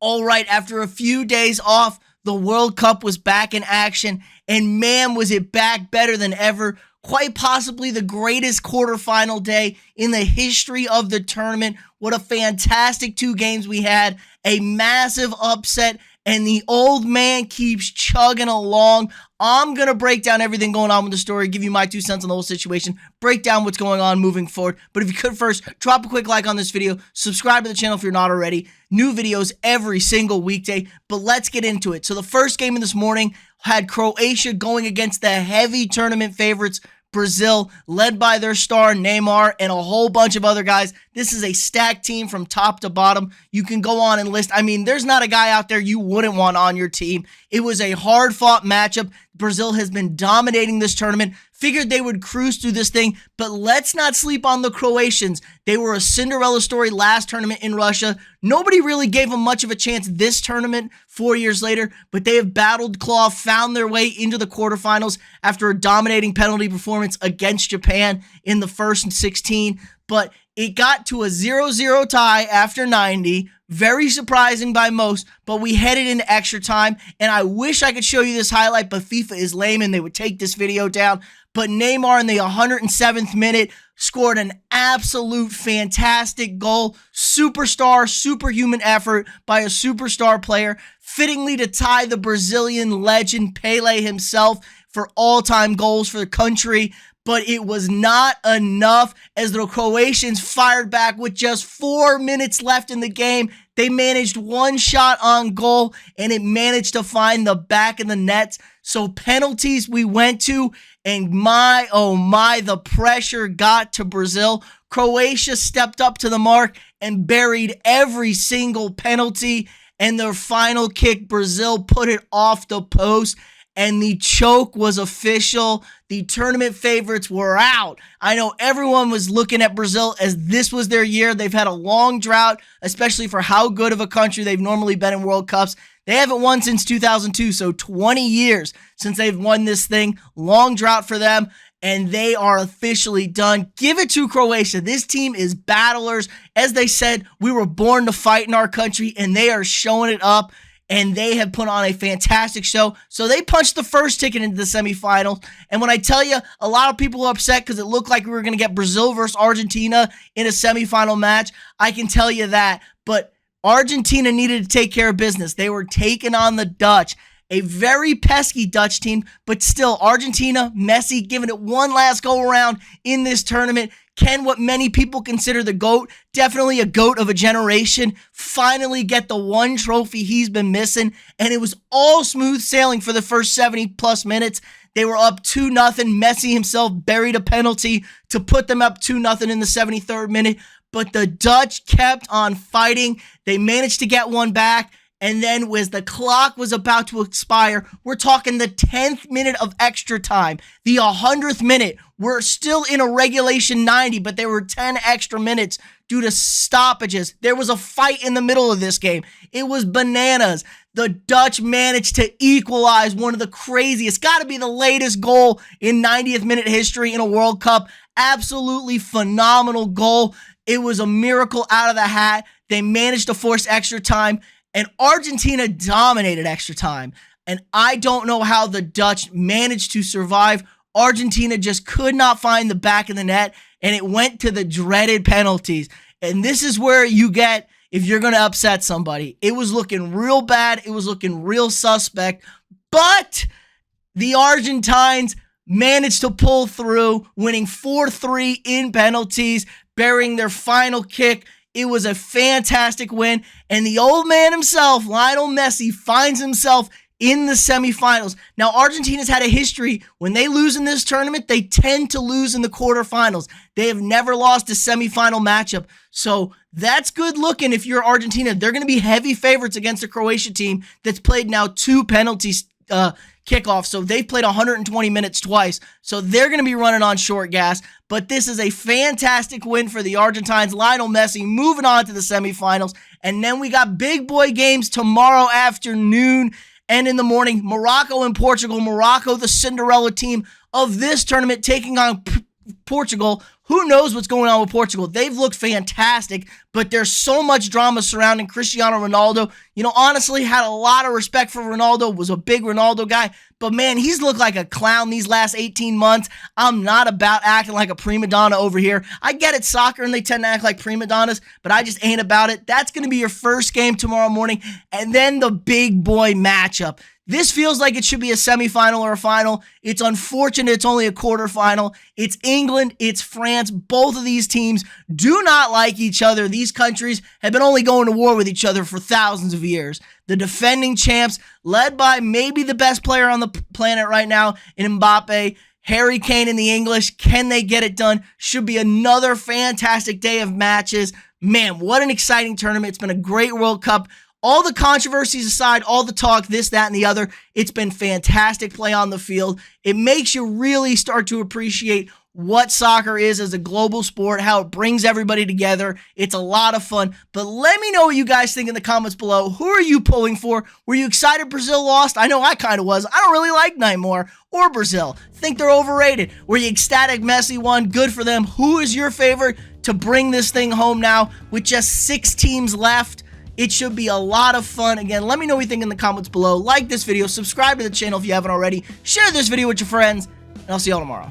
All right, after a few days off, the World Cup was back in action, and man, was it back better than ever. Quite possibly the greatest quarterfinal day in the history of the tournament. What a fantastic two games we had. A massive upset, and the old man keeps chugging along. I'm going to break down everything going on with the story, give you my 2 cents on the whole situation, break down what's going on moving forward. But if you could first, drop a quick like on this video, subscribe to the channel if you're not already. New videos every single weekday, but let's get into it. So the first game of this morning had Croatia going against the heavy tournament favorites, Brazil, led by their star Neymar and a whole bunch of other guys. This is a stacked team from top to bottom. You can go on and list. I mean, there's not a guy out there you wouldn't want on your team. It was a hard-fought matchup. Brazil has been dominating this tournament. Figured they would cruise through this thing, but let's not sleep on the Croatians. They were a Cinderella story last tournament in Russia. Nobody really gave them much of a chance this tournament 4 years later, but they have battled claw, found their way into the quarterfinals after a dominating penalty performance against Japan in the first 16. But it got to a 0-0 tie after 90. Very surprising by most, but we headed into extra time, and I wish I could show you this highlight, but FIFA is lame and they would take this video down. But Neymar in the 107th minute scored an absolute fantastic goal. Superstar, superhuman effort by a superstar player, fittingly to tie the Brazilian legend Pelé himself for all-time goals for the country. But it was not enough as the Croatians fired back with just 4 minutes left in the game. They managed one shot on goal, and it managed to find the back of the nets. So penalties we went to, and my, oh my, the pressure got to Brazil. Croatia stepped up to the mark and buried every single penalty. And their final kick, Brazil put it off the post. And the choke was official. The tournament favorites were out. I know everyone was looking at Brazil as this was their year. They've had a long drought, especially for how good of a country they've normally been in World Cups. They haven't won since 2002, so 20 years since they've won this thing. Long drought for them, and they are officially done. Give it to Croatia. This team is battlers. As they said, we were born to fight in our country, and they are showing it up. And they have put on a fantastic show. So they punched the first ticket into the semifinals. And when I tell you, a lot of people are upset because it looked like we were going to get Brazil versus Argentina in a semifinal match. I can tell you that. But Argentina needed to take care of business. They were taking on the Dutch. A very pesky Dutch team, but still Argentina, Messi giving it one last go around in this tournament. Can what many people consider the GOAT, definitely a GOAT of a generation, finally get the one trophy he's been missing. And it was all smooth sailing for the first 70 plus minutes. They were up 2-0. Messi himself buried a penalty to put them up 2-0 in the 73rd minute. But the Dutch kept on fighting. They managed to get one back. And then as the clock was about to expire, we're talking the 10th minute of extra time, the 100th minute. We're still in a regulation 90, but there were 10 extra minutes due to stoppages. There was a fight in the middle of this game. It was bananas. The Dutch managed to equalize one of the craziest, got to be the latest goal in 90th minute history in a World Cup. Absolutely phenomenal goal. It was a miracle out of the hat. They managed to force extra time. And Argentina dominated extra time. And I don't know how the Dutch managed to survive. Argentina just could not find the back of the net, and it went to the dreaded penalties. And this is where you get if you're going to upset somebody. It was looking real bad. It was looking real suspect. But the Argentines managed to pull through, winning 4-3 in penalties, burying their final kick. It was a fantastic win, and the old man himself, Lionel Messi, finds himself in the semifinals. Now, Argentina's had a history. When they lose in this tournament, they tend to lose in the quarterfinals. They have never lost a semifinal matchup. So that's good looking if you're Argentina. They're going to be heavy favorites against a Croatia team that's played now 2 penalties kickoff. So they've played 120 minutes twice. So they're going to be running on short gas. But this is a fantastic win for the Argentines. Lionel Messi moving on to the semifinals. And then we got big boy games tomorrow afternoon and in the morning. Morocco and Portugal. Morocco, the Cinderella team of this tournament, taking on Portugal, Who knows what's going on with Portugal? They've looked fantastic, but there's so much drama surrounding Cristiano Ronaldo. You know, honestly, had a lot of respect for Ronaldo, was a big Ronaldo guy, but man, he's looked like a clown these last 18 months. I'm not about acting like a prima donna over here. I get it, soccer, and they tend to act like prima donnas, but I just ain't about it. That's going to be your first game tomorrow morning, and then the big boy matchup. This feels like it should be a semifinal or a final. It's unfortunate it's only a quarterfinal. It's England, it's France. Both of these teams do not like each other. These countries have been only going to war with each other for thousands of years. The defending champs, led by maybe the best player on the planet right now in Mbappe, Harry Kane and the English. Can they get it done? Should be another fantastic day of matches. Man, what an exciting tournament. It's been a great World Cup. All the controversies aside, all the talk, this, that, and the other, it's been fantastic play on the field. It makes you really start to appreciate what soccer is as a global sport, how it brings everybody together. It's a lot of fun. But let me know what you guys think in the comments below. Who are you pulling for? Were you excited Brazil lost? I know I kind of was. I don't really like Neymar or Brazil. Think they're overrated. Were you ecstatic Messi won? Good for them. Who is your favorite to bring this thing home now with just 6 teams left? It should be a lot of fun. Again, let me know what you think in the comments below. Like this video, subscribe to the channel if you haven't already, share this video with your friends, and I'll see y'all tomorrow.